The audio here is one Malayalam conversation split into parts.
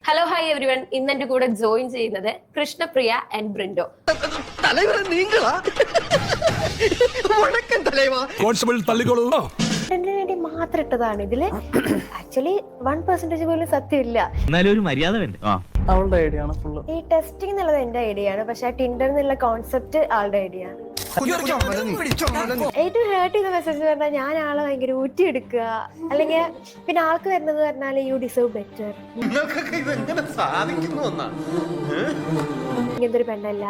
Hello hi everyone. ഇന്ന് എന്റെ കൂടെ ജോയിൻ ചെയ്യുന്നത് കൃഷ്ണപ്രിയ ആൻഡ് ബ്രിൻഡോ. വേണ്ടി മാത്രം ഇട്ടതാണ് ഇതില്. ആക്ച്വലി 1% പോലും സത്യമില്ല. അവളുടെ ഐഡിയ ആണ് ഫുള്ള്. ഈ ടെസ്റ്റിംഗ് എന്നുള്ളത് എന്റെ ഐഡിയ ആണ്, പക്ഷെ ടിൻഡർ എന്നുള്ള കോൺസെപ്റ്റ് ആളുടെ ഐഡിയ ആണ്. ഏറ്റവും ഹേർട്ട് ചെയ്ത മെസ്സേജ് പറഞ്ഞാൽ ഞാൻ ആളെ ഭയങ്കര ഊറ്റിയെടുക്കുക, അല്ലെങ്കിൽ പിന്നെ ആൾക്ക് വരുന്നത് പറഞ്ഞാൽ യു ഡിസേർവ് ബെറ്റർ, ഇങ്ങനത്തെ ഒരു പെണ്ണല്ല,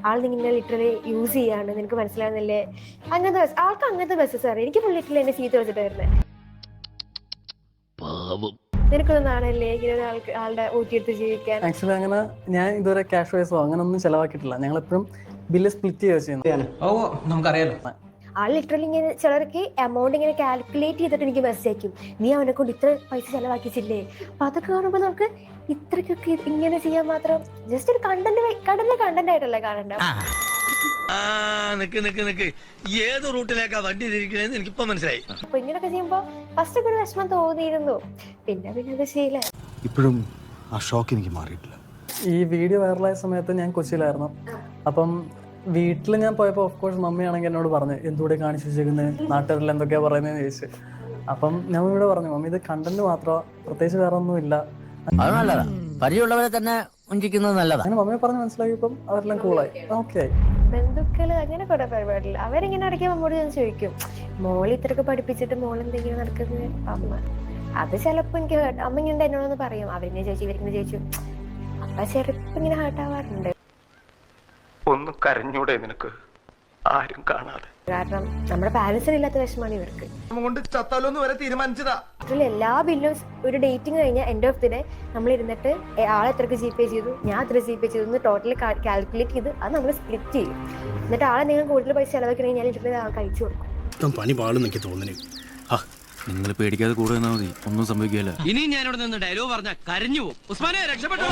ആൾ നിങ്ങനെ ലിറ്ററലി യൂസ് ചെയ്യാണ്, നിനക്ക് മനസ്സിലാവുന്നില്ലേ, അങ്ങനത്തെ ആൾക്ക് അങ്ങനത്തെ മെസ്സേജ് അറിയാം. എനിക്ക് ലിറ്ററലി എന്നെ ചീത്ത വെച്ചിട്ട് വരുന്നത്. നിനക്കൊന്നും നാണല്ലേ ഇങ്ങനെ ഒരാൾക്ക് ആളുടെ ഊറ്റിയെടുത്ത് ജീവിക്കാൻ? ആക്ച്വലി അങ്ങനെ ഞാൻ ഇതുവരെ ക്യാഷ് വൈസോ അങ്ങനെ ഒന്നും ചെലവാക്കിയിട്ടില്ല. ഞങ്ങൾ എപ്പോഴും ബില്ല് സ്പ്ലിറ്റ് ചെയ്യുക ചെയ്യുന്നത്. നമുക്കറിയാലോ. ആൾ ലിറ്ററലി ഇങ്ങനെ ചിലർക്ക് എമൗണ്ട് ഇങ്ങനെ കാൽക്കുലേറ്റ് ചെയ്തിട്ട് എനിക്ക് മെസ്സേജ് അയക്കും, നീ അവനെ കൊണ്ട് ഇത്ര പൈസ ചെലവാക്കിച്ചില്ലേ. അപ്പൊ അതൊക്കെ കാണുമ്പോൾ നമുക്ക് ഇത്രക്കൊക്കെ ഇങ്ങനെ ചെയ്യാൻ മാത്രം ജസ്റ്റ് ഒരു കണ്ടന്റ് ആയിട്ടല്ലേ കാണണ്ട. ഏത് റൂട്ടിലേക്കാ വണ്ടി തിരിക്കണേന്ന് എനിക്കിപ്പോ മനസ്സിലായി. അപ്പൊ ഇങ്ങനൊക്കെ ചെയ്യുമ്പോ ഫസ്റ്റ് ഒക്കെ ഒരു വിഷമം തോന്നിയിരുന്നു, പിന്നെ അത് ശീല. ഇപ്പോഴും ആ ഷോക്ക് എനിക്ക് മാറിയിട്ടില്ല. ഈ വീഡിയോ വൈറലായ സമയത്ത് ഞാൻ കൊച്ചിയിലായിരുന്നു. അപ്പം വീട്ടിൽ ഞാൻ പോയപ്പോൾ ഓഫ് കോഴ്സ് മമ്മിയാണെങ്കിൽ എന്നോട് പറഞ്ഞു, എന്തുകൂടെ കാണിച്ചു വെച്ചേക്കുന്നത്, നാട്ടുകാരിൽ എന്തൊക്കെയാ പറയുന്നതെന്ന് ചോദിച്ചു. അപ്പം ഞാൻ ഇവിടെ പറഞ്ഞു, മമ്മി ഇത് കണ്ടന്റ് മാത്രമാ, പ്രത്യേകിച്ച് വേറെ ഒന്നും ഇല്ല. അത് നല്ലതാ, പരിചയമുള്ളവരെ തന്നെ ഉഞ്ചിക്കുന്നത് നല്ലതാ. അങ്ങനെ മമ്മിയെ പറഞ്ഞ് മനസ്സിലാക്കിയപ്പം അവരെല്ലാം കൂളായി. ഓക്കെ. ബന്ധുക്കള് അങ്ങനെ കുറെ പരിപാടിയില്ല. അവരിങ്ങനെ ഇടയ്ക്ക് നമ്മോട് ഞാൻ ചോദിക്കും, മോള് ഇത്രയൊക്കെ പഠിപ്പിച്ചിട്ട് മോൾ എന്തെങ്കിലും നടക്കുന്നത് അമ്മ. അത് ചിലപ്പോ എനിക്ക് അമ്മ ഇങ്ങനെ എന്നോടൊന്ന് പറയും, അവരിങ്ങനെ ചോദിച്ചു ഇവരിങ്ങനെ ചോദിച്ചു. അപ്പൊ ചെറുപ്പം ഇങ്ങനെ ഹേർട്ടാവാറുണ്ട്. ഒന്ന് കരഞ്ഞൂടെ നിനക്ക്, ആരും കാണാതെ? കാരണം നമ്മുടെ പാരന്റ്സിന് ഇല്ലാത്ത വിഷമാണ് ഇവർക്ക്. എല്ലാ ബില്ലും ഒരു ഡേറ്റിംഗ് കഴിഞ്ഞാൽ എൻഡ് ഓഫ് ദി ഡേ നമ്മൾ ഇരുന്നിട്ട് ആളെ എത്രക്ക് ജി പേ ചെയ്തു, ഞാൻ എത്ര ജി പേ ചെയ്തു, ടോട്ടൽ കാൽക്കുലേറ്റ് ചെയ്ത് അത് നമ്മൾ സ്പ്ലിറ്റ് ചെയ്യും. എന്നിട്ട് ആളെ നിങ്ങൾ കൂടുതൽ പൈസ ചെലവാക്കണമെങ്കിൽ ഞാൻ ലിറ്ററലി ആൾക്ക് അയച്ചു കൊടുക്കും. പണി പാടുന്നെനിക്ക് തോന്നുന്നു. നിങ്ങൾ പേടിക്കാതെ കൂടെ നിന്നാ മതി, ഒന്നും സംഭവിക്കില്ല. ഇനി ഞാനിവിടെ നിന്ന് ഡയലോഗ് പറഞ്ഞാൽ കരഞ്ഞു പോകും. ഉസ്മാനെ രക്ഷപ്പെട്ടു.